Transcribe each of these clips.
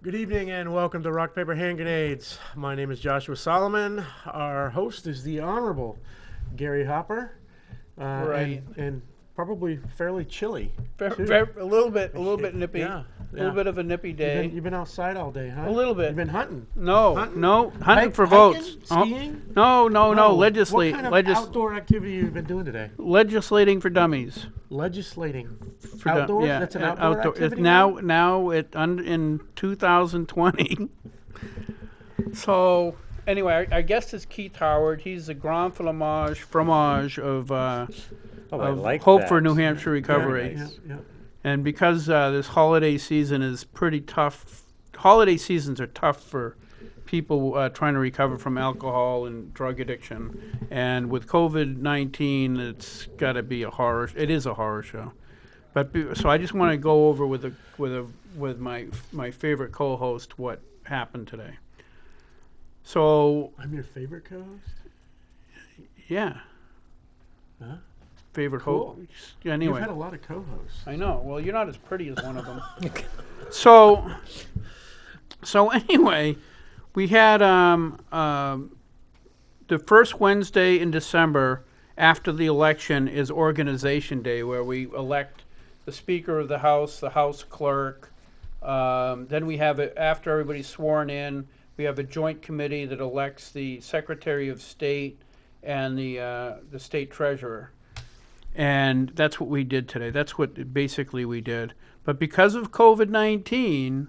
Good evening and welcome to Rock, Paper, Hand Grenades. My name is Joshua Solomon. Our host is the Honorable Gary Hopper. Right. And probably fairly chilly. A little bit nippy. Yeah. A little bit of a nippy day. You've been outside all day, huh? A little bit. You've been hunting? Hunting for votes. Skiing? No. What kind of outdoor activity have you been doing today? Legislating for dummies. Legislating. For Outdoors? yeah, That's an outdoor activity? Now in 2020. So anyway, our guest is Keith Howard. He's the Grand Fromage of I like Hope that. for New Hampshire Recovery. Yeah. And because this holiday season is pretty tough, holiday seasons are tough for people trying to recover from alcohol and drug addiction. And with COVID-19, it's got to be a horror. It is a horror show. So I just want to go over with my favorite co-host what happened today. So I'm your favorite co-host? yeah. Huh? Favorite Cool. host. Anyway. You've had a lot of co-hosts. I know. Well, you're not as pretty as one of them. So anyway, we had the first Wednesday in December after the election is Organization Day, where we elect the Speaker of the House Clerk. Then we have it after everybody's sworn in. We have a joint committee that elects the Secretary of State and the State Treasurer. And that's what we did today. That's what basically we did. But because of COVID-19,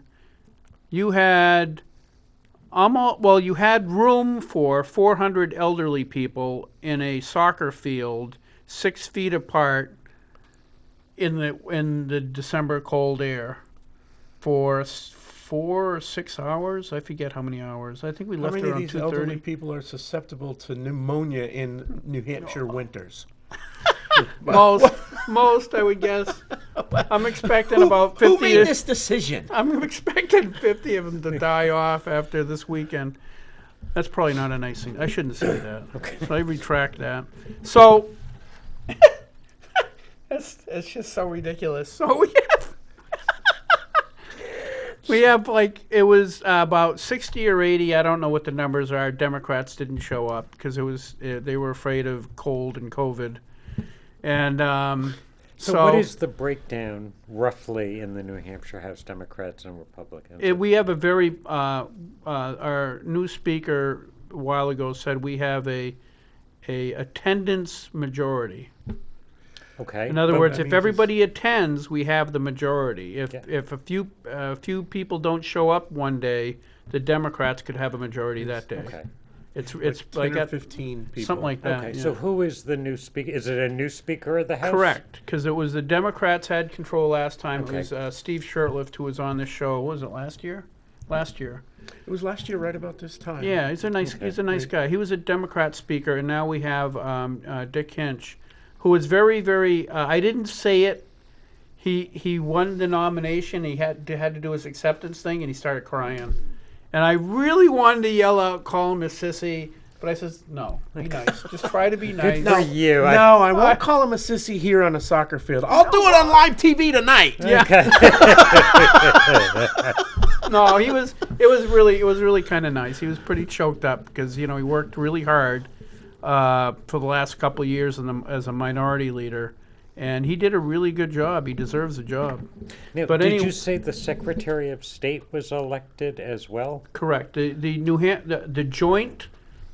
you had you had room for 400 elderly people in a soccer field 6 feet apart in the December cold air for 4 or 6 hours. I forget how many hours. I think we left How many of around these elderly 2:30. people are susceptible to pneumonia in New Hampshire winters? Most, I would guess. I'm expecting about 50. Who made this decision? I'm expecting 50 of them to die off after this weekend. That's probably not a nice thing. I shouldn't say that. Okay. So I retract that. So it's just so ridiculous. So we have like it was about 60 or 80. I don't know what the numbers are. Democrats didn't show up because they were afraid of cold and COVID. And So what is the breakdown roughly in the New Hampshire House Democrats and Republicans? we have a very our new speaker a while ago said we have a attendance majority. Okay. In other But words, that if means everybody attends, we have the majority. If a few people don't show up one day, the Democrats could have a majority that day. Okay. It's like 10 or at 15 people. something like that. Okay. yeah. So who is the new speaker? Is it a new Speaker of the House? Correct, because it was the Democrats had control last time. Okay. It was Steve Shurtleff who was on this show. What was it last year? Last year. It was last year right about this time. Yeah, he's a nice guy. He was a Democrat speaker, and now we have Dick Hinch, who is very, very. I didn't say it. He won the nomination. He had to do his acceptance thing, and he started crying. And I really wanted to yell out, call him a sissy, but I says, no, be nice. Just try to be nice. For you. No, I won't call him a sissy here on a soccer field. I'll do it on live TV tonight. Yeah. Okay. No, it was really kind of nice. He was pretty choked up because he worked really hard for the last couple of years as a minority leader, and he did a really good job. He deserves a job. Now, But did any- you say the Secretary of State was elected as well? Correct. The joint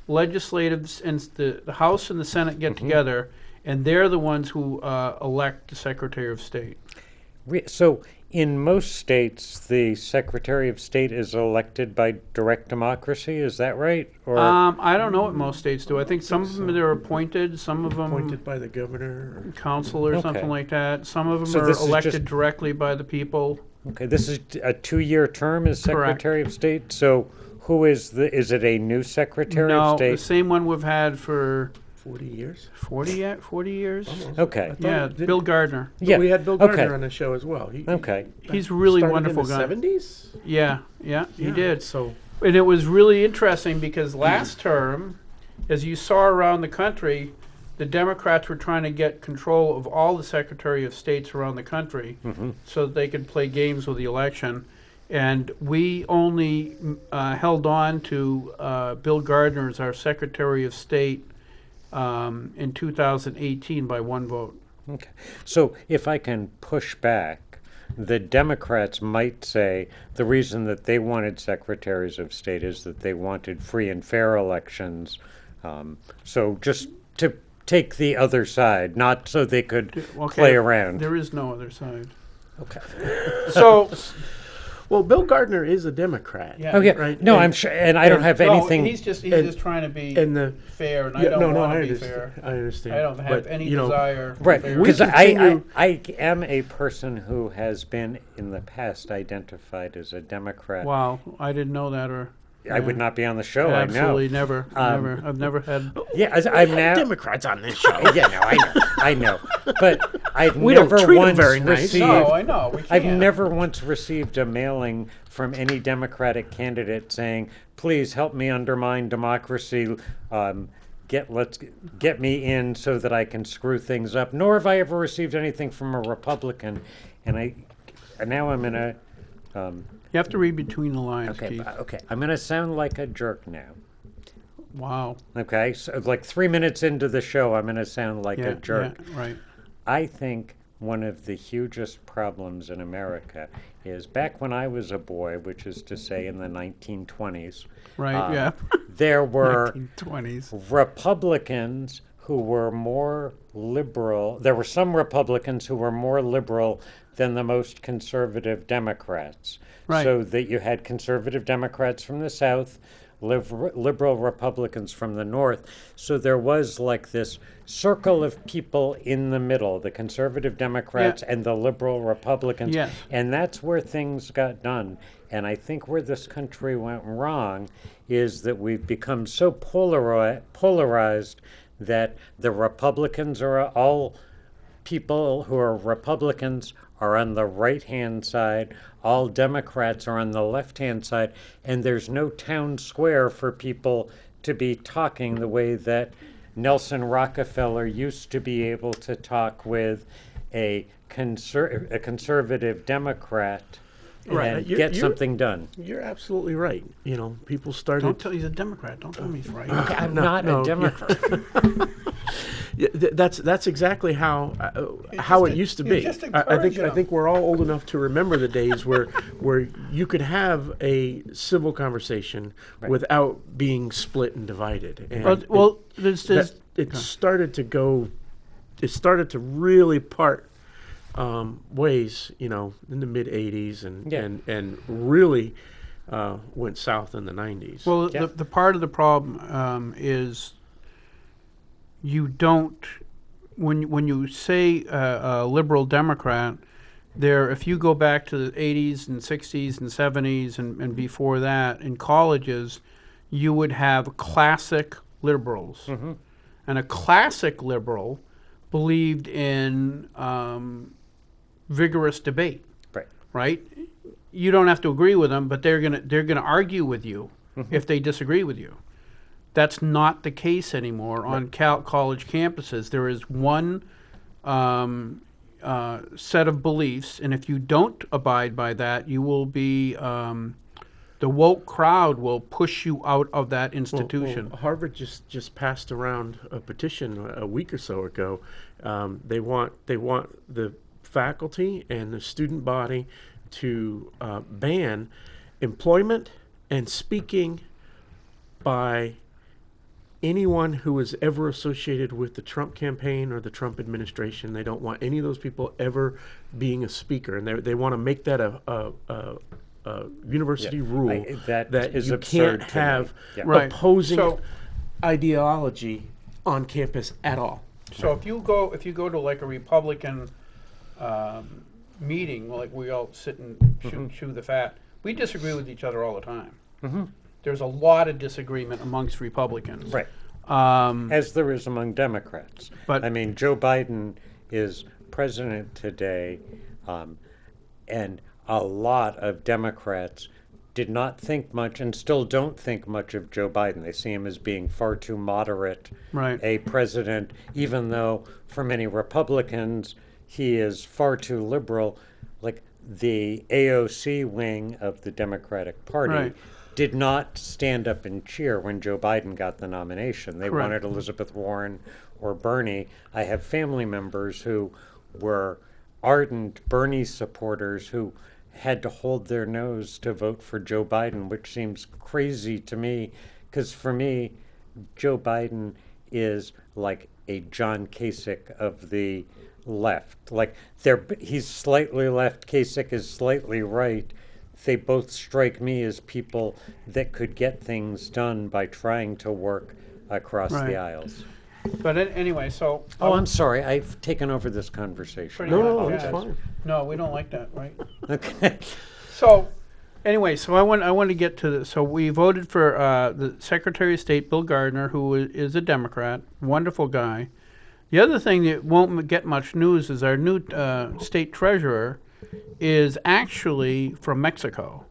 legislative and the House and the Senate get together, and they're the ones who elect the Secretary of State. So in most states, the Secretary of State is elected by direct democracy. Is that right? Or I don't know what most states do. I think some of them they're appointed. Some of them Appointed by the governor. council or something Okay. like that. Some of them So are this is elected just- directly by the people. okay, this is a 2-year term as Correct. Secretary of State. So who is is it a new Secretary No, of the State? same one we've had for 40 years. 40 years. Almost. Okay. Yeah, Did- Bill Gardner. Yeah. We had Bill Gardner Okay. on the show as well. Okay. He's a really started wonderful in the guy. 70s? Yeah, he did. So And it was really interesting because last term, as you saw around the country, the Democrats were trying to get control of all the Secretary of States around the country so that they could play games with the election. And we only held on to Bill Gardner as our Secretary of State in 2018 by one vote. Okay. So if I can push back, the Democrats might say the reason that they wanted secretaries of state is that they wanted free and fair elections. So just to take the other side, not so they could play around. There is no other side. Okay. So, Well, Bill Gardner is a Democrat. yeah. Okay. Right. No, And- I'm sure, and I don't have anything. He's just trying to be And the fair, and I yeah, don't no, want I to be understand. fair. I understand. I don't have But, any you know, desire. for Right, fairness. because continue- I am a person who has been in the past identified as a Democrat. Wow, I didn't know that, or I would not be on the show. absolutely I know. never, never. I've never had. Yeah, I'm now. Democrats on this show. Yeah, no, I know, but I've We don't never treat 'em once very nice. received. No, I know. We can't. I've never once received a mailing from any Democratic candidate saying, "Please help me undermine democracy. Let's get me in so that I can screw things up." Nor have I ever received anything from a Republican, and now I'm in a. You have to read between the lines, Okay, Keith. okay. I'm going to sound like a jerk now. Wow. Okay, so like 3 minutes into the show, I'm going to sound like Yeah, a jerk. yeah, right. I think one of the hugest problems in America is back when I was a boy, which is to say in the 1920s, Right. Yeah. there were 1920s. Republicans who were more liberal. There were some Republicans who were more liberal than the most conservative Democrats. Right. So that you had conservative Democrats from the South, liberal Republicans from the North. So there was like this circle of people in the middle, the conservative Democrats and the liberal Republicans. Yes. And that's where things got done. And I think where this country went wrong is that we've become so polarized that the Republicans are all people who are Republicans are on the right-hand side, all Democrats are on the left-hand side, and there's no town square for people to be talking the way that Nelson Rockefeller used to be able to talk with a conservative Democrat Right. and You're- get you're- something done. You're absolutely right. You know, people started. Don't tell he's a Democrat. Don't tell me he's right. I'm No, not no, a Democrat. Yeah, that's exactly how just it used to be. just I encouraging think them. we're all old enough to remember the days where you could have a civil conversation without being split and divided. And Well, there's it started to go. It started to really part ways, you know, in the mid '80s and really went south in the '90s. well, Yeah. the part of the problem is you don't when you say a liberal Democrat, there if you go back to the 80s and 60s and 70s and before that in colleges, you would have classic liberals, and a classic liberal believed in vigorous debate. Right. Right? You don't have to agree with them, but they're gonna argue with you if they disagree with you. That's not the case anymore on college campuses. There is one set of beliefs, and if you don't abide by that, you will be the woke crowd will push you out of that institution. Well, Harvard just passed around a petition a week or so ago. They want the faculty and the student body to ban employment and speaking by anyone who was ever associated with the Trump campaign or the Trump administration. They don't want any of those people ever being a speaker, and they want to make that a university rule that is you absurd can't to me. have Yeah. Right. opposing So- ideology on campus at all. So if you go to like a Republican meeting, like we all sit and chew the fat, we disagree with each other all the time. There's a lot of disagreement amongst Republicans. Right. Um, As there is among Democrats. But- I mean, Joe Biden is president today, and a lot of Democrats did not think much and still don't think much of Joe Biden. They see him as being far too moderate Right. a president, even though for many Republicans he is far too liberal. Like the AOC wing of the Democratic Party Right. did not stand up and cheer when Joe Biden got the nomination. They Correct. wanted Elizabeth Warren or Bernie. I have family members who were ardent Bernie supporters who had to hold their nose to vote for Joe Biden, which seems crazy to me, because for me, Joe Biden is like a John Kasich of the left. Like he's slightly left, Kasich is slightly right. They both strike me as people that could get things done by trying to work across Right. the aisles. But anyway, so. Oh, I'm sorry. I've taken over this conversation. Pretty No, much, no, yeah. it's fine. No, we don't like that, right? Okay. So, anyway, so I want to get to this. So we voted for the Secretary of State, Bill Gardner, who is a Democrat, wonderful guy. The other thing that won't get much news is our new state treasurer is actually from Mexico.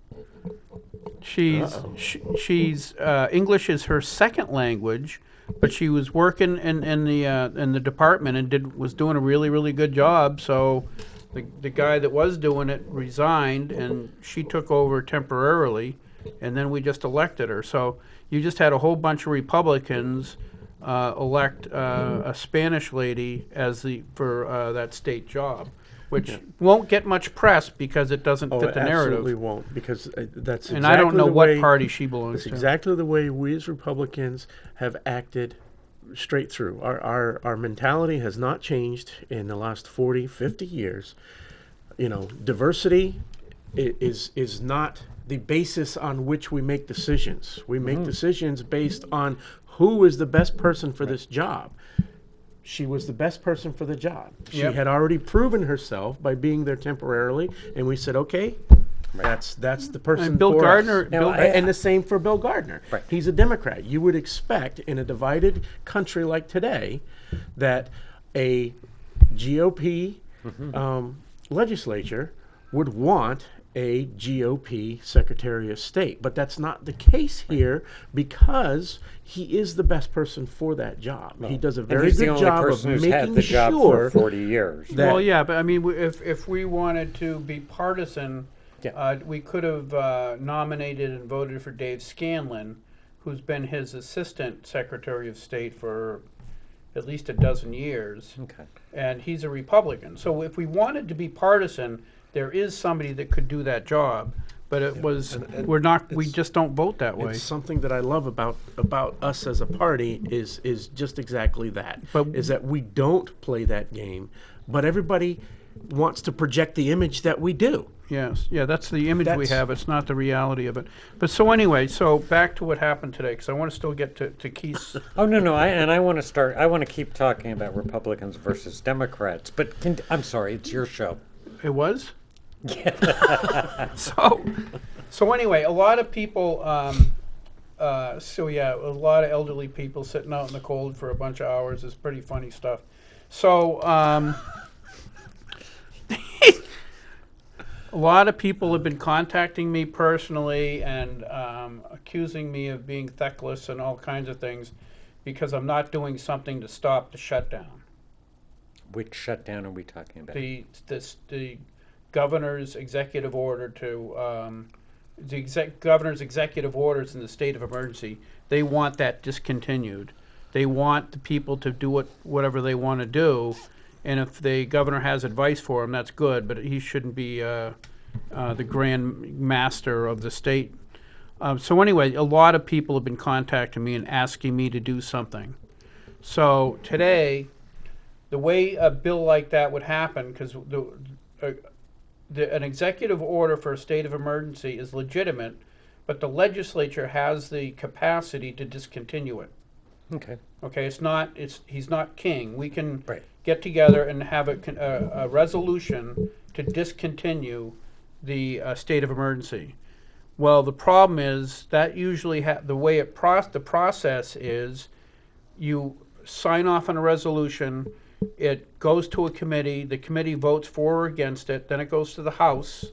She's English is her second language, but she was working in the department and was doing a really good job. So the guy that was doing it resigned, and she took over temporarily, and then we just elected her. So you just had a whole bunch of Republicans elect a Spanish lady for that state job, which won't get much press because it doesn't Oh, fit it the narrative. absolutely won't, because that's exactly And I don't know the what way, party she belongs It's to. exactly the way we as Republicans have acted straight through. Our mentality has not changed in the last 40, 50 years. You know, diversity is not the basis on which we make decisions. We make decisions based on who is the best person for this job. She was the best person for the job. She Yep. had already proven herself by being there temporarily, and we said, okay, that's the person. And Bill for Gardner- us. Bill- And the same for Bill Gardner. Right. He's a Democrat. You would expect in a divided country like today that a GOP legislature would want a GOP Secretary of State. But that's not the case here because he is the best person for that job. He does a And very he's the good only job of person who's making had the job sure for 40 years. that- Well, yeah, but I mean, if we wanted to be partisan, Yeah. we could have nominated and voted for Dave Scanlon, who's been his assistant Secretary of State for at least a dozen years, Okay. and he's a Republican. So if we wanted to be partisan, there is somebody that could do that job, but it was we're not. We just don't vote that way. It's something that I love about us as a party is just exactly that. But- Is that we don't play that game, but everybody wants to project the image that we do. Yes, yeah, that's the image we That's- have. It's not the reality of it. But so anyway, so back to what happened today, because I want to still get to Keith's. Oh, no. I want to keep talking about Republicans versus Democrats. But I'm sorry, it's your show. It was? So anyway, a lot of people, a lot of elderly people sitting out in the cold for a bunch of hours is pretty funny stuff. So, a lot of people have been contacting me personally and accusing me of being feckless and all kinds of things because I'm not doing something to stop the shutdown. Which shutdown are we talking about? The governor's executive order to governor's executive orders in the state of emergency. They want that discontinued. They want the people to do whatever they want to do, and if the governor has advice for him, that's good. But he shouldn't be the grand master of the state. So anyway, a lot of people have been contacting me and asking me to do something. So today, the way a bill like that would happen, because an executive order for a state of emergency is legitimate, but the legislature has the capacity to discontinue it. Okay. Okay, he's not king. We can Right. get together and have a resolution to discontinue the state of emergency. Well, the problem is that usually the way the process is, you sign off on a resolution. It goes to a committee. The committee votes for or against it. Then it goes to the House,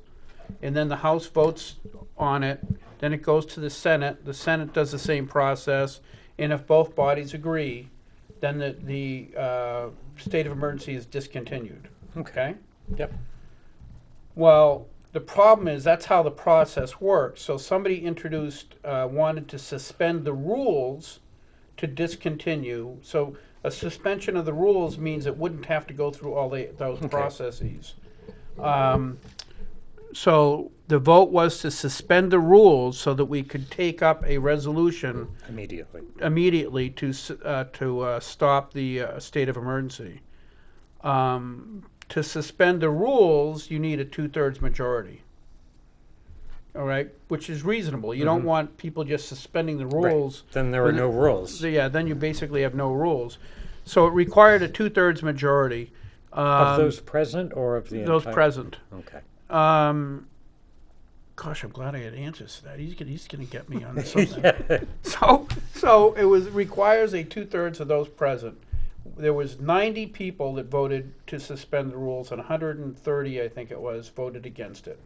and then the House votes on it. Then it goes to the Senate. The Senate does the same process, and if both bodies agree, then the state of emergency is discontinued. Okay? Yep. Well, the problem is that's how the process works. So somebody introduced, wanted to suspend the rules to discontinue. So a suspension of the rules means it wouldn't have to go through all those processes. So the vote was to suspend the rules so that we could take up a resolution immediately to stop the state of emergency. To suspend the rules, you need a 2/3 majority. All right, which is reasonable. You don't want people just suspending the rules. Right. Then there are no rules. Yeah, then you basically have no rules. So it required a 2/3 majority. Of those present or of the Those entire? present. Okay. Gosh, I'm glad I had answers to that. He's gonna get me on something. So it requires a 2/3 of those present. There was 90 people that voted to suspend the rules, and 130, I think it was, voted against it.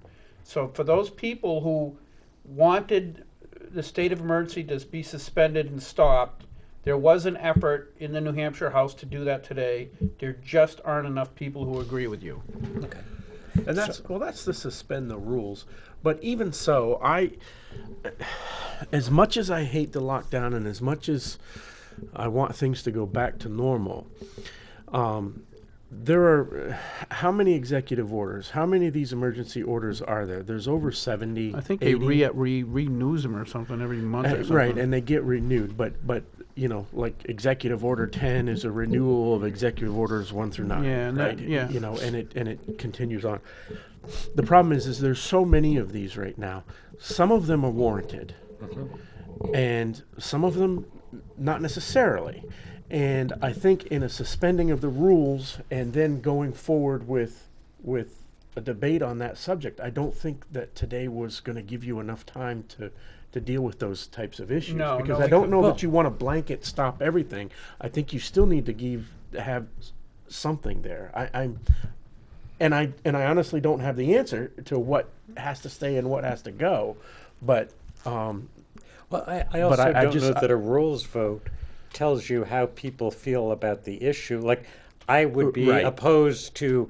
So for those people who wanted the state of emergency to be suspended and stopped, there was an effort in the New Hampshire House to do that today. There just aren't enough people who agree with you. Okay. And that's the suspend the rules. But even so, as much as I hate the lockdown and as much as I want things to go back to normal, there are how many executive orders? How many of these emergency orders are there? There's over 70. I think 80. they renews them or something every month or something. Right, and they get renewed. But like Executive Order 10 is a renewal of Executive Orders 1 through 9. Yeah, and right? that- And it continues on. The problem is there's so many of these right now. Some of them are warranted, and some of them not necessarily. And I think in a suspending of the rules and then going forward with a debate on that subject, I don't think that today was going to give you enough time to deal with those types of issues. No, because no, I don't know well- that you want to blanket stop everything. I think you still need to have something there. I honestly don't have the answer to what has to stay and what has to go, but Well, I also I don't just- know that a rules vote tells you how people feel about the issue. Like, I would be Right. opposed to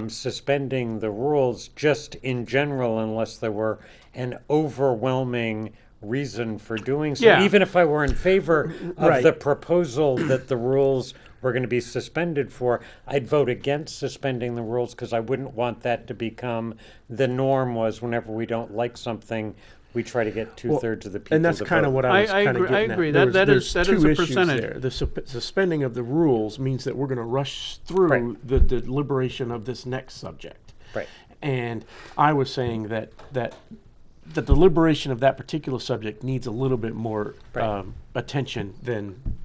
suspending the rules just in general unless there were an overwhelming reason for doing so. Yeah. Even if I were in favor of Right. the proposal that the rules were going to be suspended for, I'd vote against suspending the rules because I wouldn't want that to become the norm. Was whenever we don't like something, we try to get 2/3 of the people and that's to kind of vote. what I was I kind of agree- I getting agree. at. That There's is two a issues percentage. there. The suspending of the rules means that we're going to rush through Right. the deliberation of this next subject. Right. And I was saying that the deliberation of that particular subject needs a little bit more Right. attention than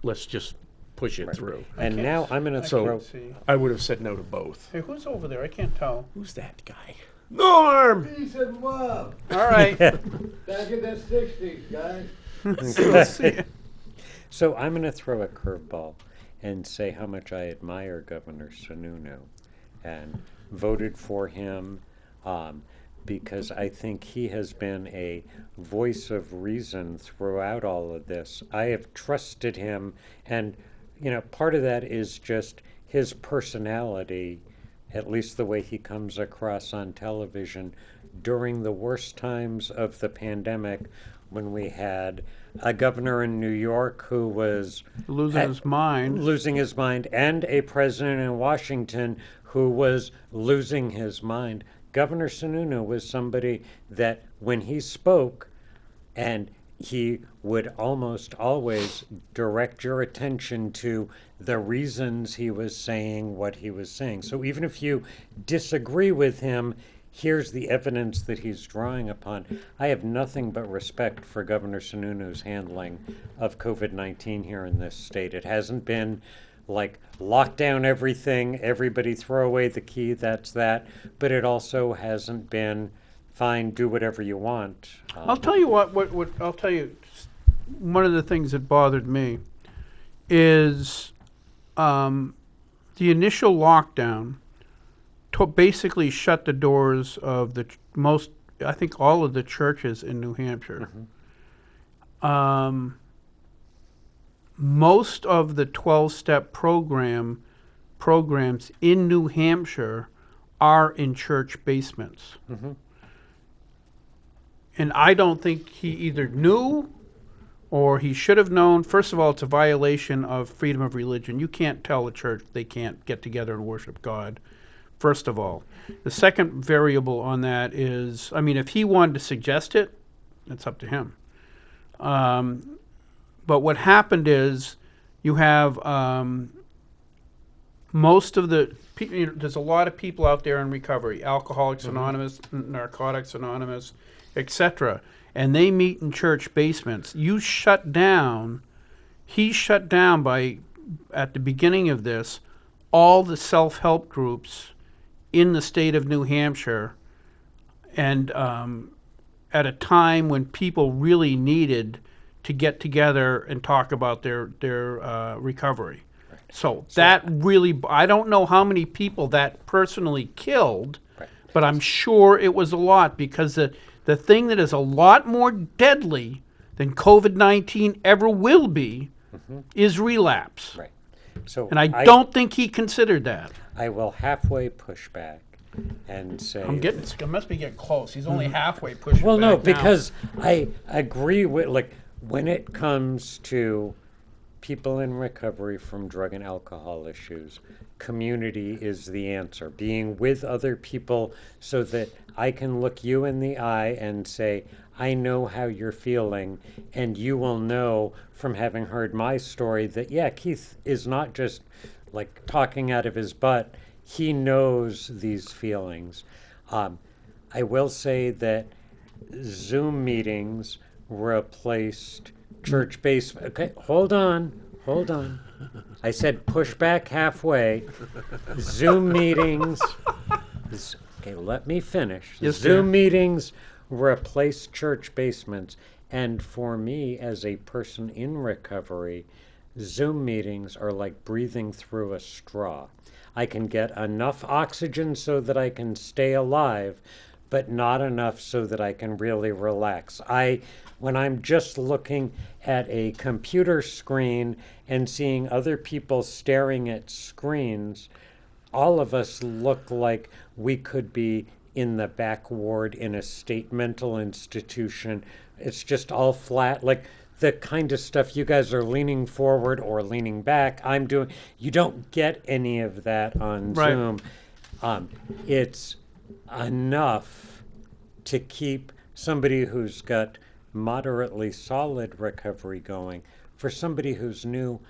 let's just push it through. And can't now I'm going to I throw. can't see. I would have said no to both. Hey, who's over there? I can't tell. Who's that guy? Norm! Peace and love. All right. Back in the 60s, guys. Let's see. So I'm going to throw a curveball and say how much I admire Governor Sununu and voted for him because I think he has been a voice of reason throughout all of this. I have trusted him, and part of that is just his personality, at least the way he comes across on television during the worst times of the pandemic, when we had a governor in New York who was Losing his mind. and a president in Washington who was losing his mind. Governor Sununu was somebody that when he spoke, and he would almost always direct your attention to the reasons he was saying what he was saying. So even if you disagree with him, here's the evidence that he's drawing upon. I have nothing but respect for Governor Sununu's handling of COVID-19 here in this state. It hasn't been like lock down everything, everybody throw away the key, that's that. But it also hasn't been fine, do whatever you want. I'll tell you what I'll tell you. One of the things that bothered me is the initial lockdown basically shut the doors of I think all of the churches in New Hampshire. Most of the 12-step programs in New Hampshire are in church basements. And I don't think he either knew or he should have known. First of all, it's a violation of freedom of religion. You can't tell a church they can't get together and worship God, first of all. The second variable on that is, I mean, if he wanted to suggest it, it's up to him. But what happened is you have most of the there's a lot of people out there in recovery, Alcoholics Anonymous, Narcotics Anonymous, etc., and they meet in church basements. He shut down by, at the beginning of this, all the self-help groups in the state of New Hampshire, and at a time when people really needed to get together and talk about their recovery. So that really, I don't know how many people that personally killed, but I'm sure it was a lot, because the thing that is a lot more deadly than COVID-19 ever will be is relapse. Right. So And I don't think he considered that. I will halfway push back and say... I must be getting close. He's only halfway pushing Well, back no, now. because I agree with, like, when it comes to people in recovery from drug and alcohol issues, community is the answer. Being with other people so that I can look you in the eye and say, I know how you're feeling, and you will know from having heard my story that, yeah, Keith is not just like talking out of his butt. He knows these feelings. I will say that Zoom meetings replaced church-based... Okay, hold on. I said push back halfway. Zoom meetings... Okay, let me finish. Yes, Zoom sir. meetings replace church basements. And for me, as a person in recovery, Zoom meetings are like breathing through a straw. I can get enough oxygen so that I can stay alive, but not enough so that I can really relax. When I'm just looking at a computer screen and seeing other people staring at screens, all of us look like we could be in the back ward in a state mental institution. It's just all flat, like the kind of stuff you guys are leaning forward or leaning back, I'm doing. You don't get any of that on Right. Zoom. It's enough to keep somebody who's got moderately solid recovery going. For somebody who's new,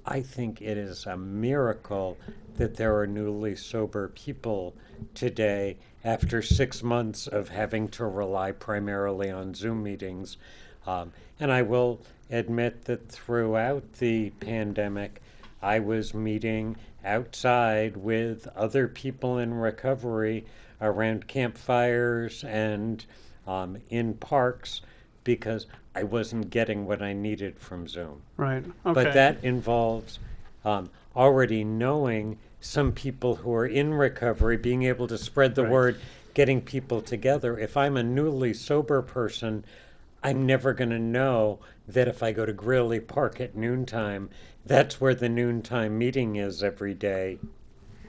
I think it is a miracle that there are newly sober people today after 6 months of having to rely primarily on Zoom meetings. And I will admit that throughout the pandemic, I was meeting outside with other people in recovery around campfires and in parks, because I wasn't getting what I needed from Zoom. Right, okay. But that involves already knowing some people who are in recovery, being able to spread the Right. word, getting people together. If I'm a newly sober person, I'm never going to know that if I go to Greeley Park at noontime, that's where the noontime meeting is every day.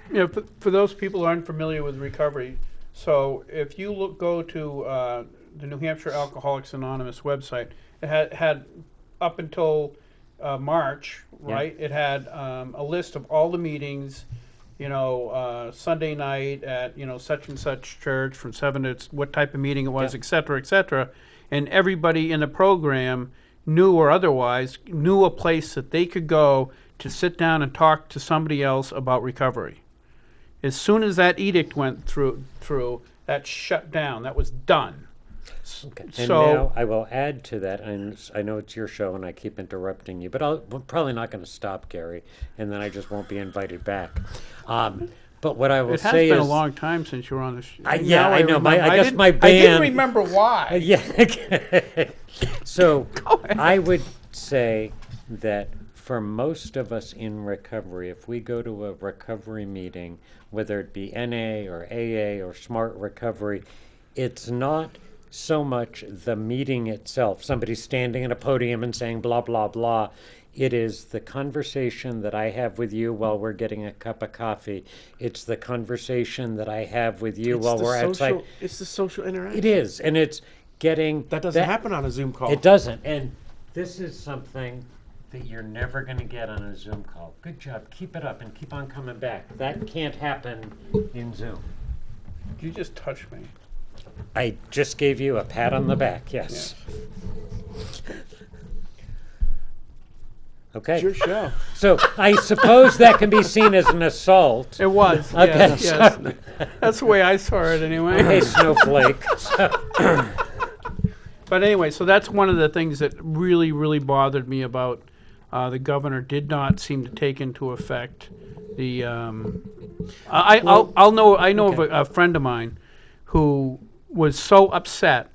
You know, for those people who aren't familiar with recovery, so if you go to the New Hampshire Alcoholics Anonymous website, it had up until March, right? It had a list of all the meetings, Sunday night at, such and such church from 7 to what type of meeting it was, Yeah. et cetera, et cetera. And everybody in the program, new or otherwise, knew a place that they could go to sit down and talk to somebody else about recovery. As soon as that edict went through, that shut down. That was done. Okay. And So- now I will add to that, and I know it's your show and I keep interrupting you, but I'm probably not going to stop, Gary, and then I just won't be invited back. But what I will It has say been is... a long time since you were on the show. I know. I guess my I didn't band- remember why. Yeah. So Go ahead. I would say that for most of us in recovery, if we go to a recovery meeting, whether it be NA or AA or Smart Recovery, it's not so much the meeting itself, somebody standing at a podium and saying blah, blah, blah. It is the conversation that I have with you while we're getting a cup of coffee. It's the conversation that I have with you while we're outside. It's the social interaction. It is, and it's getting... That doesn't happen on a Zoom call. It doesn't, and this is something that you're never going to get on a Zoom call. Good job. Keep it up and keep on coming back. That can't happen in Zoom. You just touched me. I just gave you a pat on the back, yes. Okay. It's your show. So I suppose that can be seen as an assault. It was. Okay, Yes, yes. That's the way I saw it anyway. Hey, Snowflake. But anyway, so that's one of the things that really, really bothered me about the governor did not seem to take into effect the. I know of a friend of mine who was so upset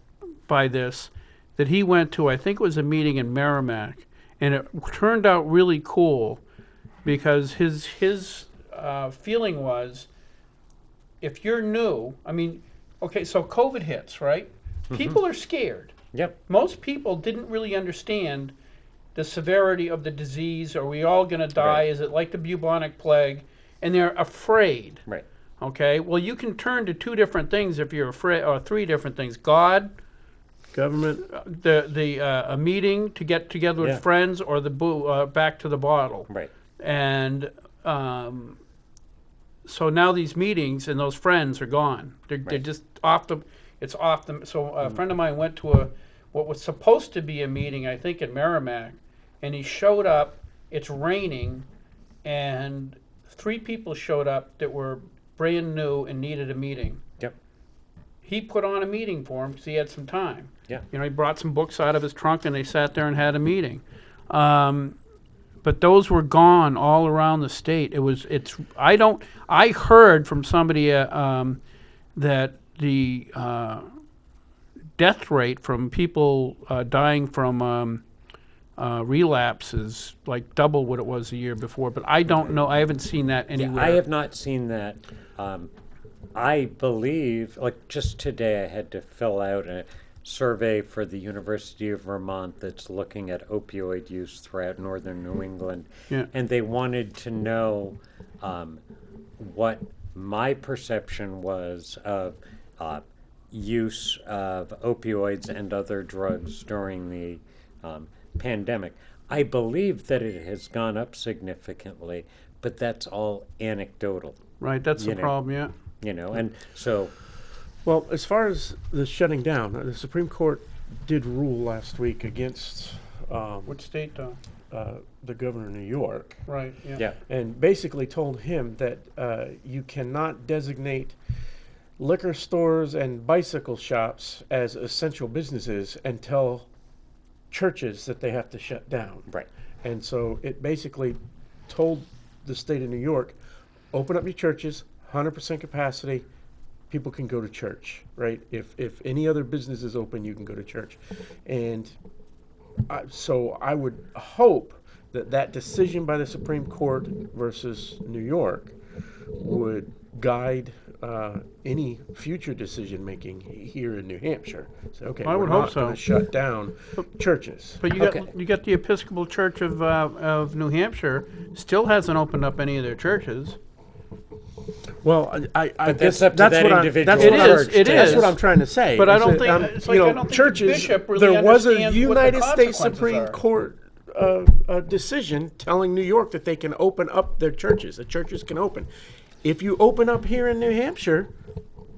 by this that he went to, I think it was a meeting in Merrimack, and it turned out really cool because his feeling was, if you're new, I mean, okay, so COVID hits, right? Mm-hmm. People are scared. Yep. Most people didn't really understand the severity of the disease. Are we all going to die? Right. Is it like the bubonic plague? And they're afraid. Right. Okay. Well, you can turn to two different things if you're afraid, or three different things: God, Government. a meeting to get together with friends, or the back to the bottle. Right. And so now these meetings and those friends are gone. They're just off the. It's off the. So a friend of mine went to what was supposed to be a meeting, I think, in Merrimack, and he showed up. It's raining, and 3 people showed up that were brand new and needed a meeting. Yep. He put on a meeting for him because he had some time. Yeah. You know, he brought some books out of his trunk, and they sat there and had a meeting. But those were gone all around the state. I heard from somebody that the death rate from people dying from relapse is like double what it was the year before. But I don't know. I haven't seen that anywhere. I have not seen that. I believe, like just today, I had to fill out a survey for the University of Vermont that's looking at opioid use throughout northern New England. Yeah. And they wanted to know what my perception was of use of opioids and other drugs during the pandemic. I believe that it has gone up significantly, but that's all anecdotal. Right, that's the problem, yeah. You know, and so... Well, as far as the shutting down, the Supreme Court did rule last week against Which state, the governor of New York. Right, yeah. Yeah. And basically told him that you cannot designate liquor stores and bicycle shops as essential businesses and tell churches that they have to shut down. Right. And so it basically told the state of New York, open up your churches, 100% capacity, people can go to church, right? If any other business is open, you can go to church. And so I would hope that decision by the Supreme Court versus New York would guide any future decision making here in New Hampshire. So, okay, I would we're hope not so. going to shut down churches. But you got the Episcopal Church of New Hampshire still hasn't opened up any of their churches. Well, I But guess that's up to that's that what individual It church. is. That's what I'm trying to say. But I is don't that, think it's like I don't think the churches. bishop really There was a understands what the United States consequences Supreme are. Court decision telling New York that they can open up their churches. The churches can open. If you open up here in New Hampshire,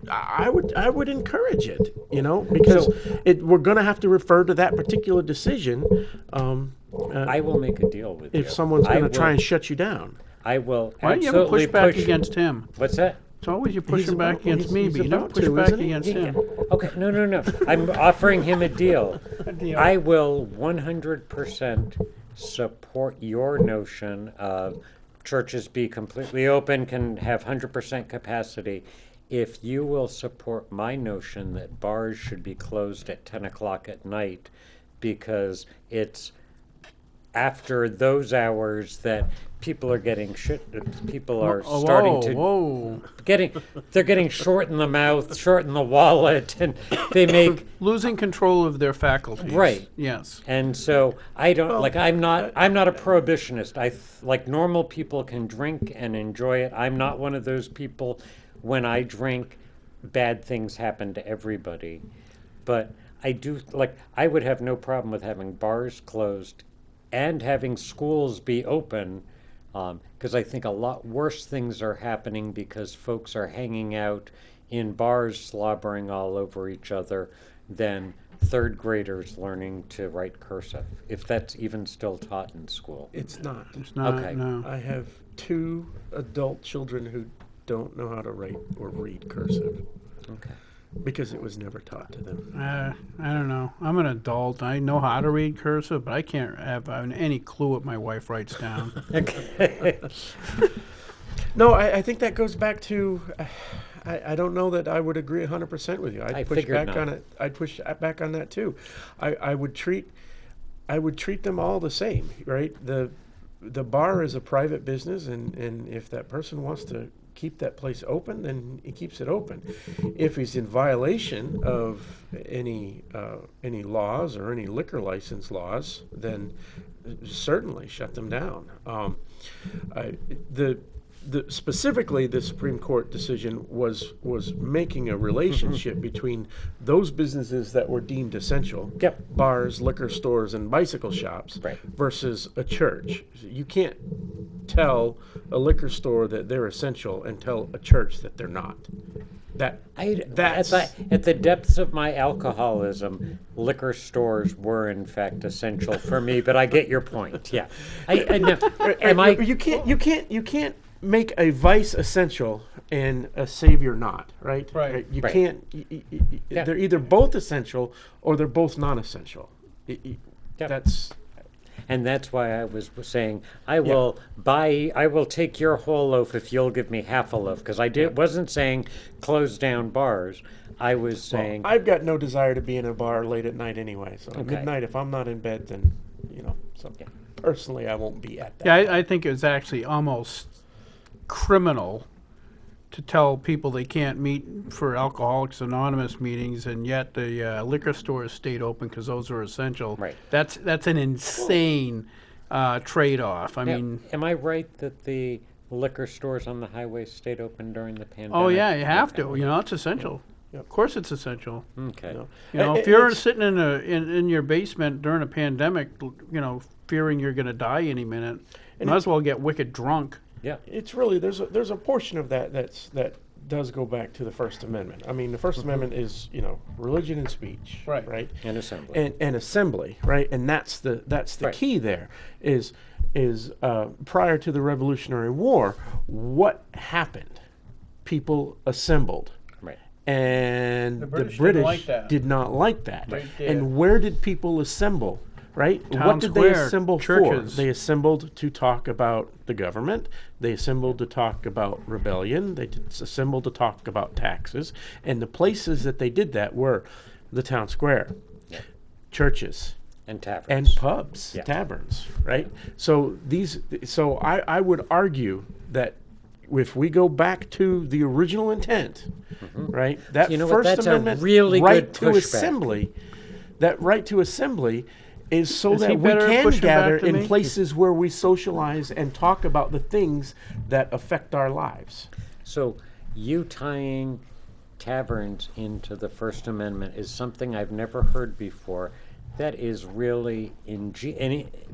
I would encourage it. You know, because we're going to have to refer to that particular decision. I will make a deal with you. If someone's going to try and shut you down. I will Why don't you ever absolutely push back against him? What's that? It's always you pushing He's back about- against me, he's but you don't about push to, back isn't he? against him. Okay, no. I'm offering him a deal. deal. I will 100% support your notion of churches be completely open, can have 100% capacity, if you will support my notion that bars should be closed at 10 o'clock at night, because it's after those hours that people are getting shit. People are starting to Whoa. they're getting short in the mouth, short in the wallet, and they make Losing control of their faculties. Right. Yes. And so I don't like. I'm not a prohibitionist. Like normal people can drink and enjoy it. I'm not one of those people. When I drink, bad things happen to everybody. But I do like. I would have no problem with having bars closed, and having schools be open. Because I think a lot worse things are happening because folks are hanging out in bars slobbering all over each other than third graders learning to write cursive, if that's even still taught in school. It's not. It's not, Okay. no. I have 2 adult children who don't know how to write or read cursive Okay. because it was never taught to them. I don't know. I'm an adult. I know how to read cursive, but I can't have any clue what my wife writes down. Okay. No, I think that goes back to. I don't know that I would agree 100% with you. I'd push figured back not. on it. I'd push back on that too. I would treat them all the same, right? The bar is a private business, and if that person wants to keep that place open, then he keeps it open. If he's in violation of any laws or any liquor license laws, then certainly shut them down. Specifically, the Supreme Court decision was making a relationship between those businesses that were deemed essential, Yep. bars, liquor stores, and bicycle shops, Right. versus a church. You can't tell a liquor store that they're essential and tell a church that they're not. That's At the depths of my alcoholism, liquor stores were in fact essential for me. But I get your point. Yeah. I know. Am I? You can't make a vice essential and a savior not, right? Right. You Right. can't. Yeah. They're either both essential or they're both non-essential. Yep. That's And that's why I was saying I will take your whole loaf if you'll give me half a loaf, because wasn't saying close down bars. I was saying I've got no desire to be in a bar late at night anyway. So at Okay. midnight, if I'm not in bed, then So Yeah. personally, I won't be at that. Yeah, I think it's actually almost criminal to tell people they can't meet for Alcoholics Anonymous meetings, and yet the liquor stores stayed open because those are essential. Right. That's an insane trade-off. I Now, mean, am I right that the liquor stores on the highway stayed open during the pandemic? oh yeah, you have Okay. to. You know, it's essential. Yep. Of course, it's essential. Okay. You know, And if you're it's- sitting in your basement during a pandemic, fearing you're going to die any minute, And might as well get wicked drunk. Yeah. It's really there's a portion of that that does go back to the First Amendment. I mean, the 1st Amendment is religion and speech, Right. right, And assembly. and assembly, right, and that's the Right. key there is prior to the Revolutionary War, what happened? People assembled. Right. And The the British British, didn't like that. did not like that. They did. And where did people assemble? Right? Town What did square, they assemble churches. for? They assembled to talk about the government. They assembled to talk about rebellion. They assembled to talk about taxes. And the places that they did that were the town square, churches, And taverns. and pubs, Yeah. taverns, right? So I would argue that if we go back to the original intent, right, that You know what, First that's a Amendment really right good to pushback. assembly, that right to assembly is so Is he that we better at can pushing back gather than in me? places where we socialize and talk about the things that affect our lives. So you tying taverns into the First Amendment is something I've never heard before. That is really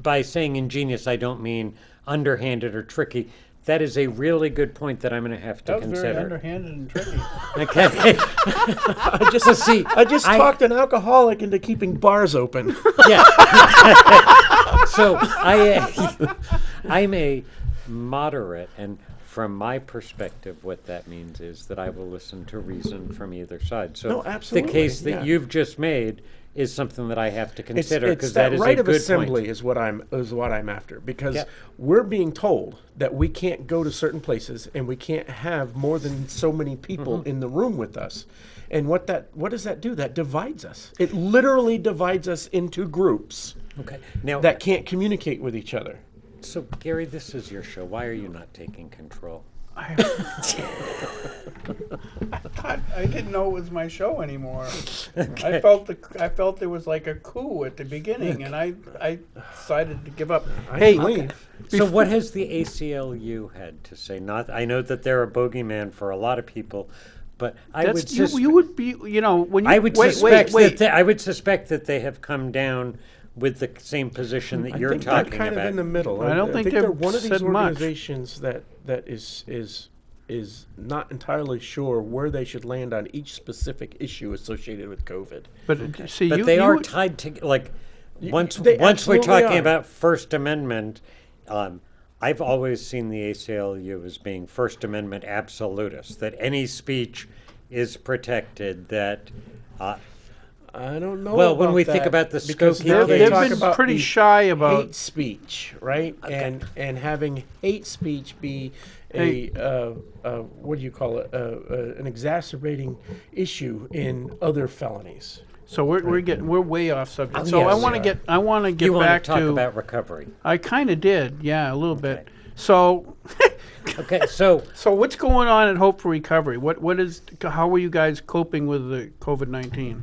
by saying ingenious, I don't mean underhanded or tricky. That is a really good point that I'm going to have to That was very consider. underhanded and tricky. Okay. I just talked an alcoholic into keeping bars open. Yeah. So I'm a moderate, and from my perspective, what that means is that I will listen to reason from either side. So No, absolutely, the case that yeah. you've just made is something that I have to It's consider, because that that is right a of good assembly point. is what I'm after, because Yeah. we're being told that we can't go to certain places and we can't have more than so many people Mm-hmm. in the room with us. And what does that do? That divides us. It literally divides us into groups Okay. Now, that can't communicate with each other. So, Gary, this is your show. Why are you not taking control? I didn't know it was my show anymore. Okay. I felt there was like a coup at the beginning, and I decided to give up. I believe. So, what has the ACLU had to say? Not, I know that they're a bogeyman for a lot of people, but I would That's you would be, you know, when you I would wait, suspect wait. that I would suspect that they have come down with the same position that I you're think talking they're kind about. of in the middle. I don't think they're they've one of these said much. organizations that is not entirely sure where they should land on each specific issue associated with COVID. But see, But you they you are would- tied to like once they once we're absolutely talking are. about First Amendment. I've always seen the ACLU as being First Amendment absolutists. That any speech is protected. That I don't know. Well, when about we think that, about the because Skokie now they they've talk been about pretty the shy about. hate speech, right? Okay. And having hate speech be a what do you call it? An exacerbating issue in other felonies. So we're way off subject. Oh, so yes, I want to we get you want back to talk to. about recovery. I kind of did, yeah, a little bit. Okay. So Okay, so so what's going on at Hope for Recovery? What is how are you guys coping with the COVID-19?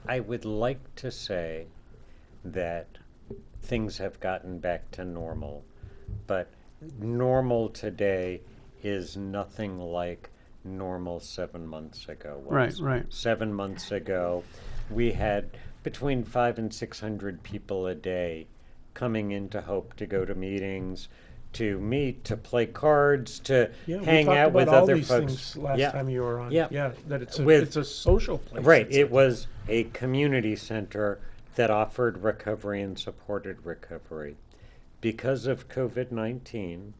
I would like to say that things have gotten back to normal, but normal today is nothing like normal 7 months ago was. Right. 7 months ago, we had between 500 and 600 people a day coming into Hope to go to meetings, to meet, to play cards, to Yeah, hang we talked out about with all other these folks. things last time you were on. Yeah. That it's With- a social place. Right. It's It was a community center that offered recovery and supported recovery. Because of COVID-19,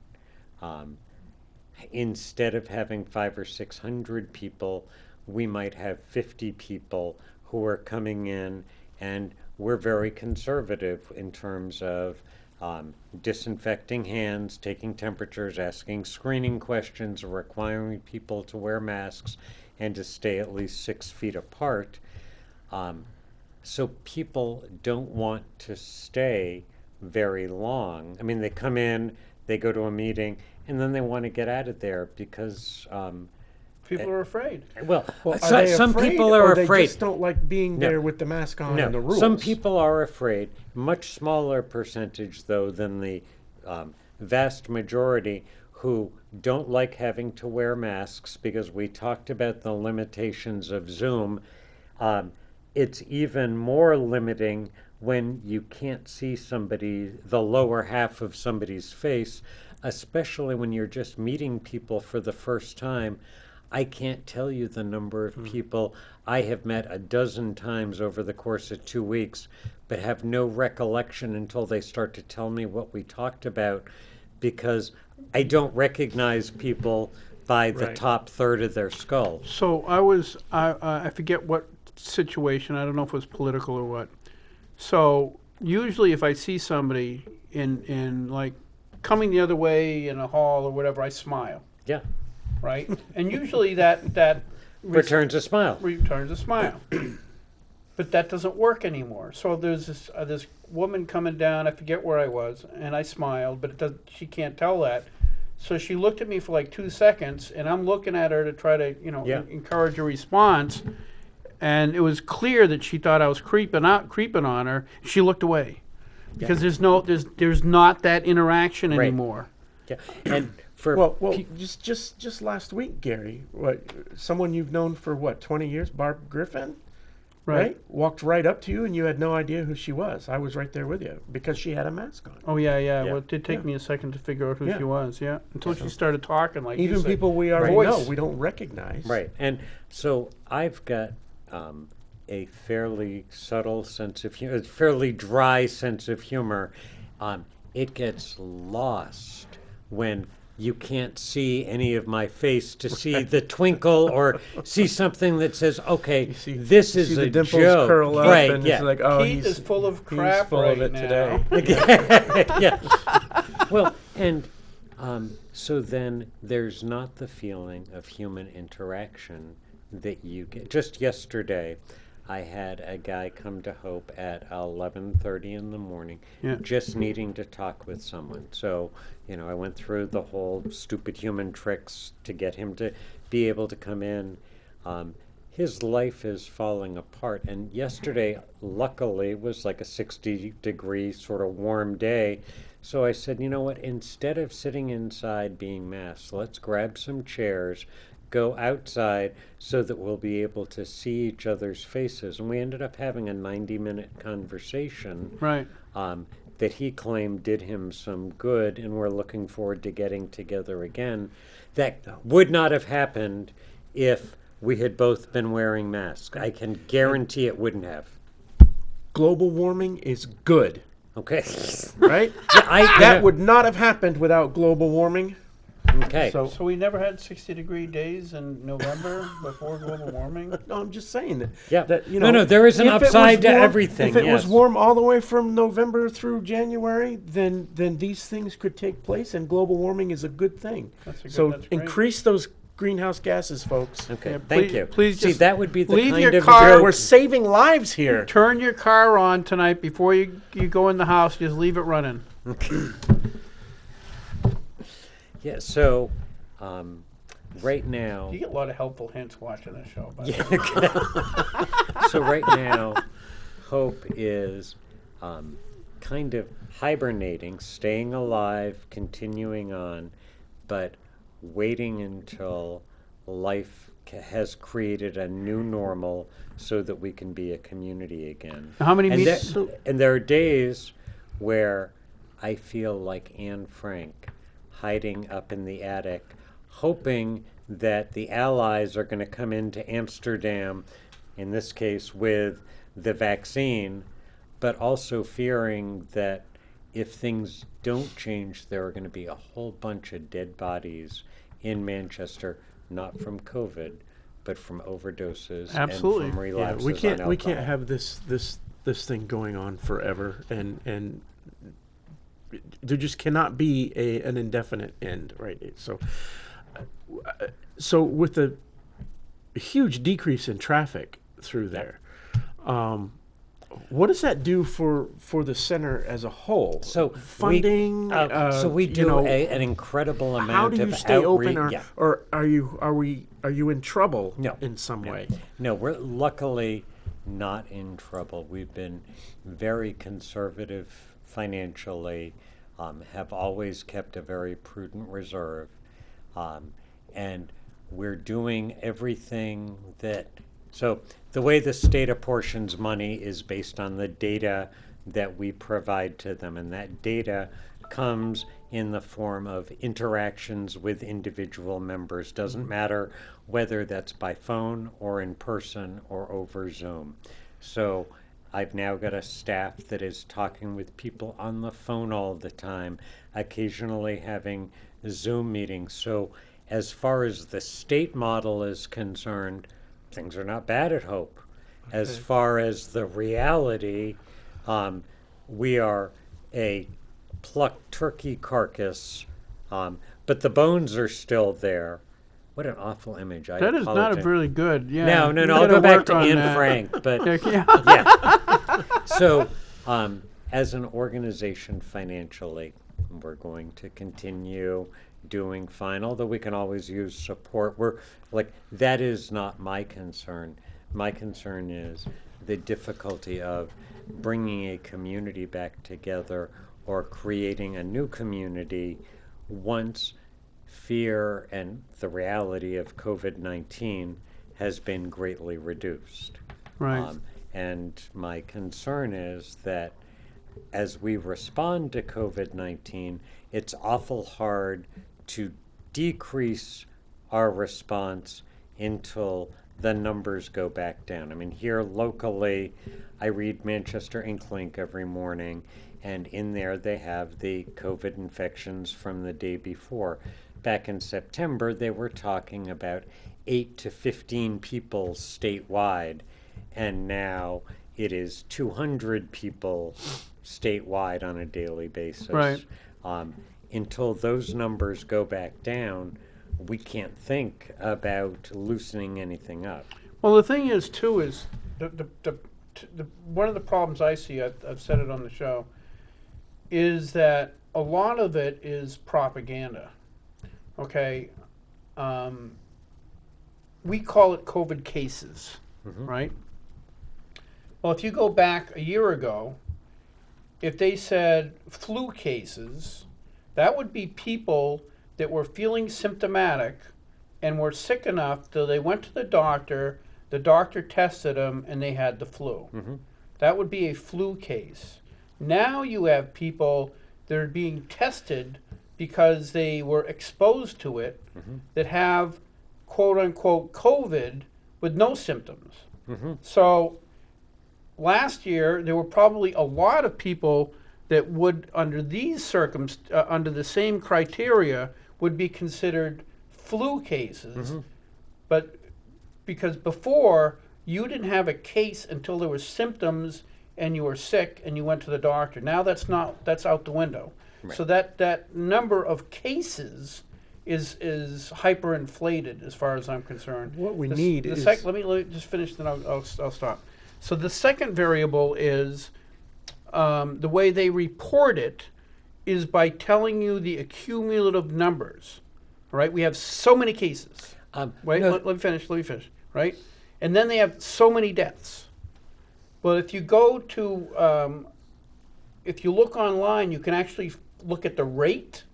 instead of having 500 or 600 people, we might have 50 people who are coming in, and we're very conservative in terms of disinfecting hands, taking temperatures, asking screening questions, requiring people to wear masks and to stay at least 6 feet apart. So people don't want to stay very long. I mean, they come in, they go to a meeting, and then they want to get out of there because, People are afraid. Well, are so- they some afraid, people or are they afraid. just don't like being No. there with the mask on and the No, rules. some people are afraid. Much smaller percentage, though, than the vast majority who don't like having to wear masks because we talked about the limitations of Zoom. It's even more limiting when you can't see somebody, the lower half of somebody's face, especially when you're just meeting people for the first time. I can't tell you the number of people I have met a dozen times over the course of 2 weeks, but have no recollection until they start to tell me what we talked about, because I don't recognize people by the Right. top third of their skull. So I forget what situation. I don't know if it was political or what. So usually, if I see somebody in like coming the other way in a hall or whatever, I smile, Yeah, right? And usually that returns a smile. returns a smile. But that doesn't work anymore. So there's this woman coming down. I forget where I was, and I smiled, but she can't tell that. So she looked at me for like 2 seconds, and I'm looking at her to try to Yeah. encourage a response. And it was clear that she thought I was creeping on her. She looked away because there's not that interaction Right. anymore. Yeah, and for Well, just last week, Gary, someone you've known for 20 years, Barb Griffin, right? Walked right up to you, and you had no idea who she was. I was right there with you because she had a mask on. Oh yeah. Yeah. Well, it did take Yeah. me a second to figure out who Yeah. she was. Yeah, until she started talking like you Even said. people we already Voice. know, we don't recognize. Right, and so I've got a fairly subtle sense of humor, a fairly dry sense of humor. It gets lost when you can't see any of my face to see the twinkle or see something that says, "Okay, this You is see a the dimples joke." curl up, Right? and Yeah. it's like, oh, Keith is full of crap he's full right of it now. today. Yeah. Well, and so then there's not the feeling of human interaction that you get. Just yesterday, I had a guy come to Hope at 11:30 in the morning, Yeah. just needing to talk with someone. So, I went through the whole stupid human tricks to get him to be able to come in. His life is falling apart. And yesterday, luckily, was like a 60-degree sort of warm day. So I said, you know what, instead of sitting inside being masked, let's grab some chairs, go outside so that we'll be able to see each other's faces. And we ended up having a 90-minute conversation Right. that he claimed did him some good, and we're looking forward to getting together again. That would not have happened if we had both been wearing masks. I can guarantee it wouldn't have. Global warming is good, Okay. right? That would not have happened without global warming. Okay. So, So we never had 60-degree days in November before global warming? no, I'm just saying that. Yeah. That, No, there is an if it was upside to warm- everything, If it was yes. warm all the way from November through January, then these things could take place, and global warming is a good thing. That's a good- So that's great. increase those greenhouse gases, folks. Okay, Yeah, thank please- you. please See, just that would be the leave kind your of car joke. We're saving lives here. Turn your car on tonight before you go in the house. Just leave it running. Yeah, so right now, You get a lot of helpful hints watching this show. By the way. so right now, Hope is kind of hibernating, staying alive, continuing on, but waiting until life has created a new normal so that we can be a community again. How many And, meetings? and there are days where I feel like Anne Frank hiding up in the attic, hoping that the Allies are going to come into Amsterdam, in this case with the vaccine, but also fearing that if things don't change, there are going to be a whole bunch of dead bodies in Manchester, not from COVID, but from overdoses Absolutely. and from Yeah, relapses we on can't alcohol. have this thing going on forever, and there just cannot be an indefinite end, right? So with the huge decrease in traffic through there, what does that do for the center as a whole? So funding. we you do know, an incredible amount how do of you stay open, outreach. or are you in trouble No, in some way? No, we're luckily not in trouble. We've been very conservative financially, have always kept a very prudent reserve, and we're doing everything that. So the way the state apportions money is based on the data that we provide to them, and that data comes in the form of interactions with individual members. Doesn't matter whether that's by phone or in person or over Zoom. So I've now got a staff that is talking with people on the phone all the time, occasionally having Zoom meetings. So as far as the state model is concerned, things are not bad at Hope. As far as the reality, we are a plucked turkey carcass, but the bones are still there. What an awful image. I That is not apologize. a really good. Yeah. No, you I'll gotta go back work to on Anne that. Frank. But Yeah. yeah. So, as an organization financially, we're going to continue doing fine, although we can always use support. That is not my concern. My concern is the difficulty of bringing a community back together or creating a new community once fear and the reality of COVID-19 has been greatly reduced. Right. And my concern is that as we respond to COVID-19, it's awful hard to decrease our response until the numbers go back down. I mean, here locally, I read Manchester Inklink every morning, and in there they have the COVID infections from the day before. Back in September, they were talking about 8 to 15 people statewide, and now it is 200 people statewide on a daily basis. Right. Until those numbers go back down, we can't think about loosening anything up. Well, the thing is, too, is one of the problems I see, I've said it on the show, is that a lot of it is propaganda. Okay, we call it COVID cases, right? Well, if you go back a year ago, if they said flu cases, that would be people that were feeling symptomatic and were sick enough that they went to the doctor tested them, and they had the flu. That would be a flu case. Now you have people that are being tested because they were exposed to it that have quote-unquote COVID with no symptoms. So last year, there were probably a lot of people that would, under these under the same criteria, would be considered flu cases. But because before, you didn't have a case until there were symptoms and you were sick and you went to the doctor. Now that's out the window. Right. So that number of cases is hyperinflated as far as I'm concerned. What we need is... Let me just finish, then I'll stop. So the second variable is the way they report it is by telling you the accumulative numbers. All right, we have so many cases. Wait, let me finish, right? And then they have so many deaths. Well, if you go to, if you look online, you can actually look at the rate,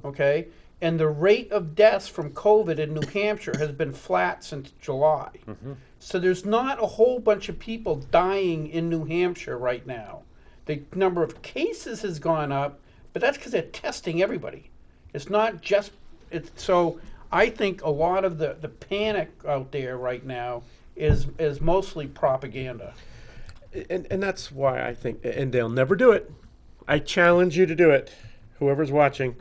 okay? And the rate of deaths from COVID in New Hampshire has been flat since July. So there's not a whole bunch of people dying in New Hampshire right now. The number of cases has gone up, but that's because they're testing everybody. It's not just, so I think a lot of the panic out there right now is mostly propaganda. And that's why I think, and they'll never do it. I challenge you to do it. Whoever's watching,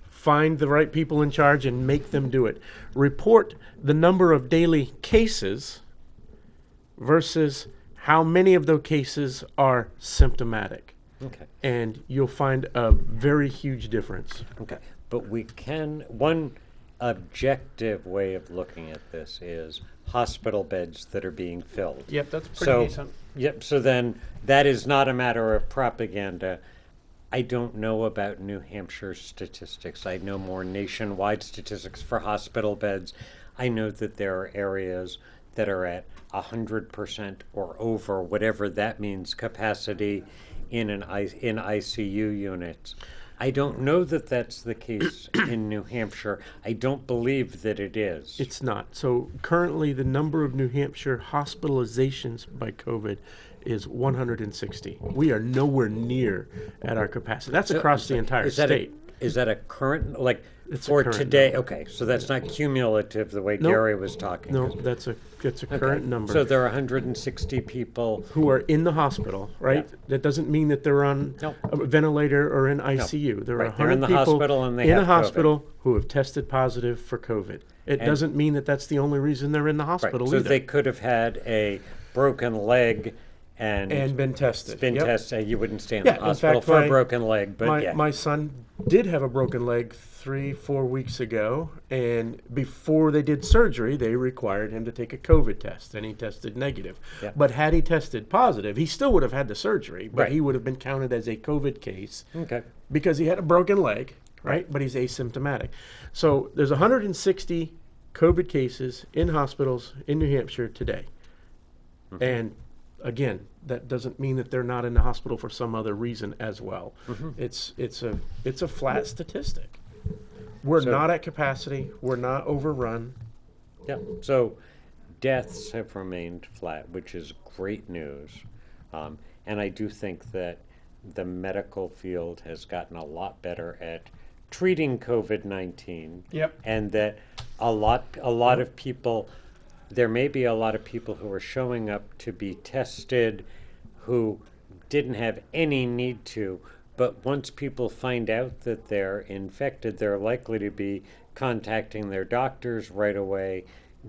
find the right people in charge and make them do it. Report the number of daily cases versus how many of those cases are symptomatic. Okay. And you'll find a very huge difference. Okay. But one objective way of looking at this is hospital beds that are being filled. Yep, that's pretty decent. Yep, so then that is not a matter of propaganda. I don't know about New Hampshire statistics. I know more nationwide statistics for hospital beds. I know that there are areas that are at 100% or over, whatever that means, capacity in ICU units. I don't know that that's the case in New Hampshire. I don't believe that it is. It's not. So currently the number of New Hampshire hospitalizations by COVID is 160. We are nowhere near at our capacity. That's across the entire state. Is that a current, like, It's for a current today? number. Okay, so that's not cumulative the way Nope. Gary was talking. No, that's a current number. So there are 160 people. Who are in the hospital, right? Yeah. That doesn't mean that they're on No. a ventilator or in ICU. There are Right, they're 100 in the people hospital and they in have a hospital who have tested positive for COVID. It And- doesn't mean that that's the only reason they're in the Right, hospital so either. they could have had a broken leg and been tested. been Yep. tested. You wouldn't stay in Yeah, the in hospital fact, for my- a broken leg, but yeah. My son did have a broken leg 3-4 weeks ago, and before they did surgery, they required him to take a COVID test, and he tested negative. Yep. But had he tested positive, he still would have had the surgery, but Right. he would have been counted as a COVID case Okay. because he had a broken leg, right? But he's asymptomatic. So there's 160 COVID cases in hospitals in New Hampshire today. And again, that doesn't mean that they're not in the hospital for some other reason as well. It's a flat statistic. We're So- not at capacity. We're not overrun. Yeah, so deaths have remained flat, which is great news. And I do think that the medical field has gotten a lot better at treating COVID-19. Yep. And that a lot of people, there may be a lot of people who are showing up to be tested who didn't have any need to, but once people find out that they're infected, they're likely to be contacting their doctors right away,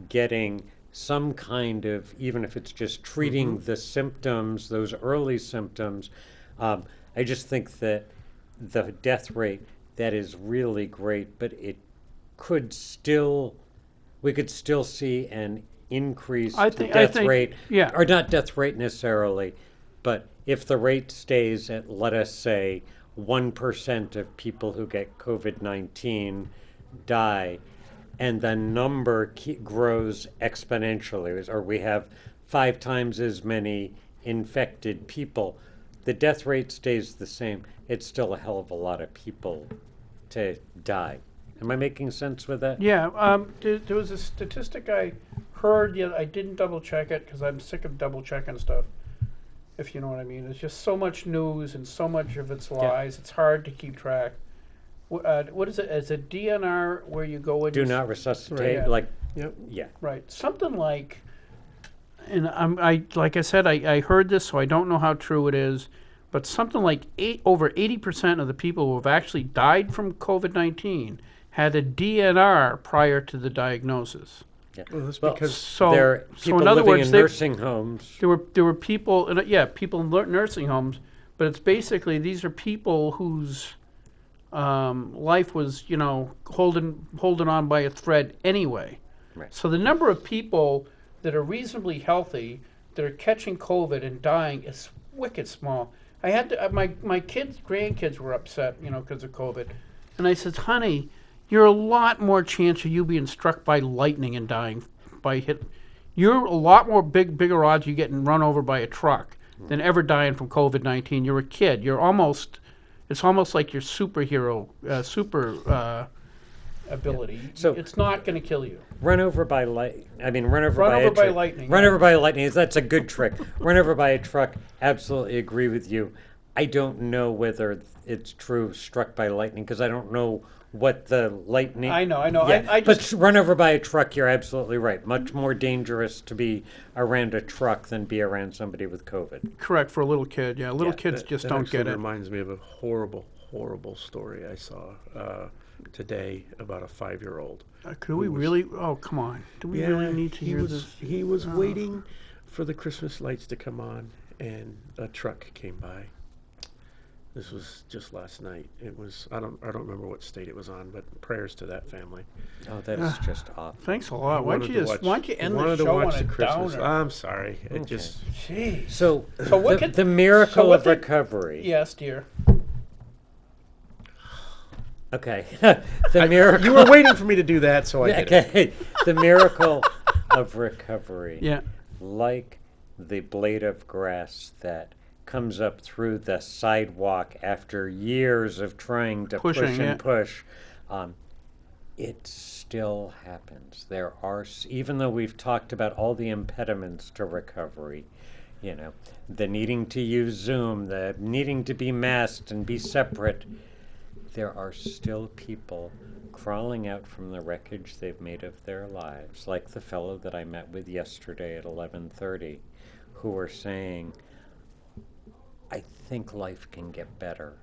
getting some kind of, even if it's just treating the symptoms, those early symptoms. I just think that the death rate, that is really great, but it could still, we could still see an increased I death think, rate, yeah. or not death rate necessarily, but if the rate stays at, let us say, 1% of people who get COVID-19 die, and the number grows exponentially, or we have 5 times as many infected people, the death rate stays the same. It's still a hell of a lot of people to die. Am I making sense with that? Yeah, there was a statistic I heard, yet I didn't double check it because I'm sick of double checking stuff, if you know what I mean. There's just so much news and so much of it's lies. It's hard to keep track. What is it? Is it DNR where you go and Do you not resuscitate, Right. like, Yep. yeah. Right, something like, and like I said, I heard this, so I don't know how true it is, but something like over 80% of the people who have actually died from COVID-19 had a DNR prior to the diagnosis. Yeah. Well, that's Well, because So, there are so people in other living words, in they- nursing homes. There were people, people in nursing homes, but it's basically these are people whose life was, holding on by a thread anyway. Right. So the number of people that are reasonably healthy that are catching COVID and dying is wicked small. I had to, my grandkids were upset, because of COVID, and I said, honey, you're a lot more chance of you being struck by lightning and dying by hit. You're a lot more bigger odds you getting run over by a truck than ever dying from COVID-19. You're a kid. It's almost like your superhero, ability. So- it's not going to kill you. Run over by light. I mean, run over Run by over a by truck. lightning, Run yeah. over by lightning. That's a good trick. Run over by a truck. Absolutely agree with you. I don't know whether it's true struck by lightning because I don't know what the lightning. I know. Yeah, I just but run over by a truck. You're absolutely right. Much more dangerous to be around a truck than be around somebody with COVID. correct for a little kid. Yeah, little Yeah, kids just don't actually get it. reminds me of a horrible, horrible story I saw today about a 5-year-old. Could we really? Oh, come on. Do we really need to he hear was, this? He was waiting for the Christmas lights to come on, and a truck came by. This was just last night. It was I don't remember what state it was on, but prayers to that family. Oh, that is just awful. Thanks a lot. Why don't Wanted you to just? watch- Why don't you end wanted the to show on watch a the Christmas. downer? I'm sorry. It Okay. just Jeez. So, So what could- the miracle so what of did- recovery. Yes, dear. Okay. The miracle. you were waiting for me to do that, so I did it. Okay. The miracle of recovery. Yeah. Like the blade of grass that comes up through the sidewalk after years of trying to push Pushing, and yeah. push. It still happens. There are, even though we've talked about all the impediments to recovery, the needing to use Zoom, the needing to be masked and be separate, there are still people crawling out from the wreckage they've made of their lives, like the fellow that I met with yesterday at 11:30, who were saying, I think life can get better.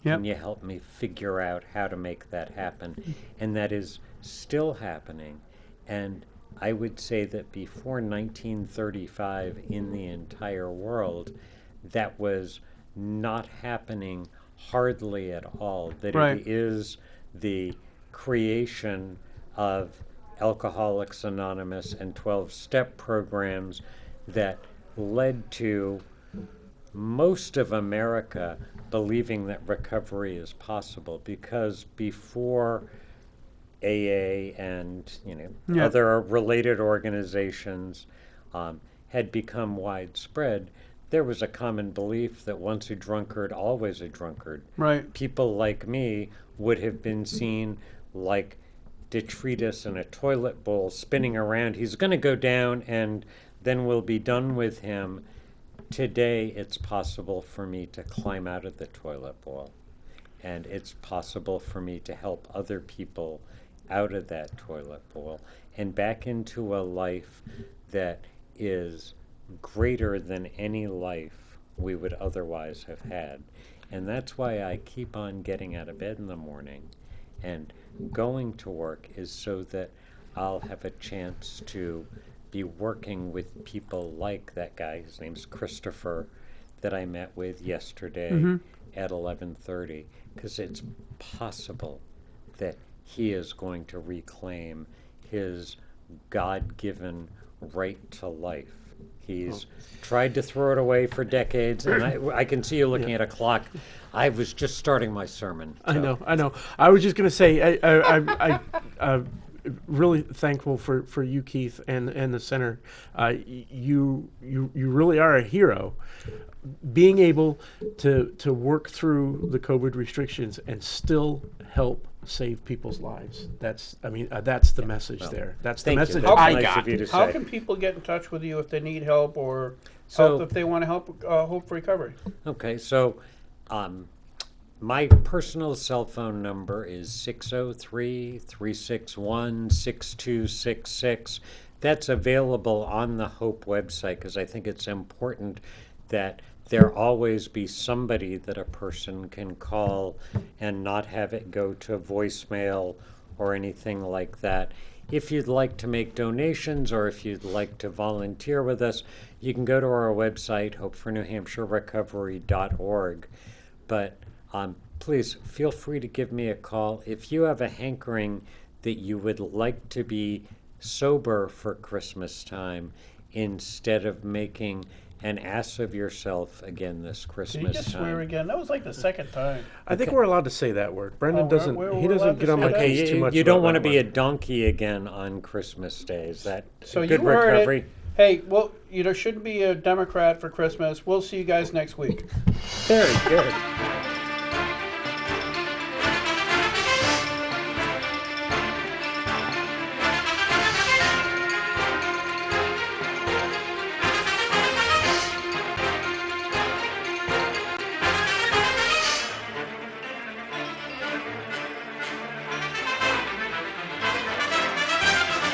Yep. Can you help me figure out how to make that happen? And that is still happening. And I would say that before 1935 in the entire world, that was not happening hardly at all. That Right. it is the creation of Alcoholics Anonymous and 12-step programs that led to most of America believing that recovery is possible, because before AA and Yeah. other related organizations had become widespread, there was a common belief that once a drunkard, always a drunkard. Right. People like me would have been seen like detritus in a toilet bowl spinning around. He's going to go down and then we'll be done with him. Today, it's possible for me to climb out of the toilet bowl, and it's possible for me to help other people out of that toilet bowl and back into a life that is greater than any life we would otherwise have had. And that's why I keep on getting out of bed in the morning and going to work, is so that I'll have a chance to be working with people like that guy, his name's Christopher, that I met with yesterday at 11:30, because it's possible that he is going to reclaim his God-given right to life. He's tried to throw it away for decades, and I can see you looking at a clock. I was just starting my sermon. I so. know. I was just going to say, I'm really thankful for you, Keith, and the center. You really are a hero. Being able to work through the COVID restrictions and still help save people's lives. That's the message there. That's the Thank you. message That's I nice got. of you to How say. can people get in touch with you if they need help or So- help if they want to help Hope for Recovery? Okay, so my personal cell phone number is 603-361-6266. That's available on the Hope website because I think it's important that there always be somebody that a person can call and not have it go to voicemail or anything like that. If you'd like to make donations or if you'd like to volunteer with us, you can go to our website, hopefornewhampshirerecovery.org. But please feel free to give me a call. If you have a hankering that you would like to be sober for Christmas time instead of making an ass of yourself again this Christmas Did you just time. swear again? That was like the second time. I think we're allowed to say that word. Brendan Oh, doesn't. we're He allowed doesn't to get on say my that? case too much. You don't about want to that be a word. donkey again on Christmas Day. Is that So good you heard recovery? it. Hey, well, there shouldn't be a Democrat for Christmas. We'll see you guys next week. Very good.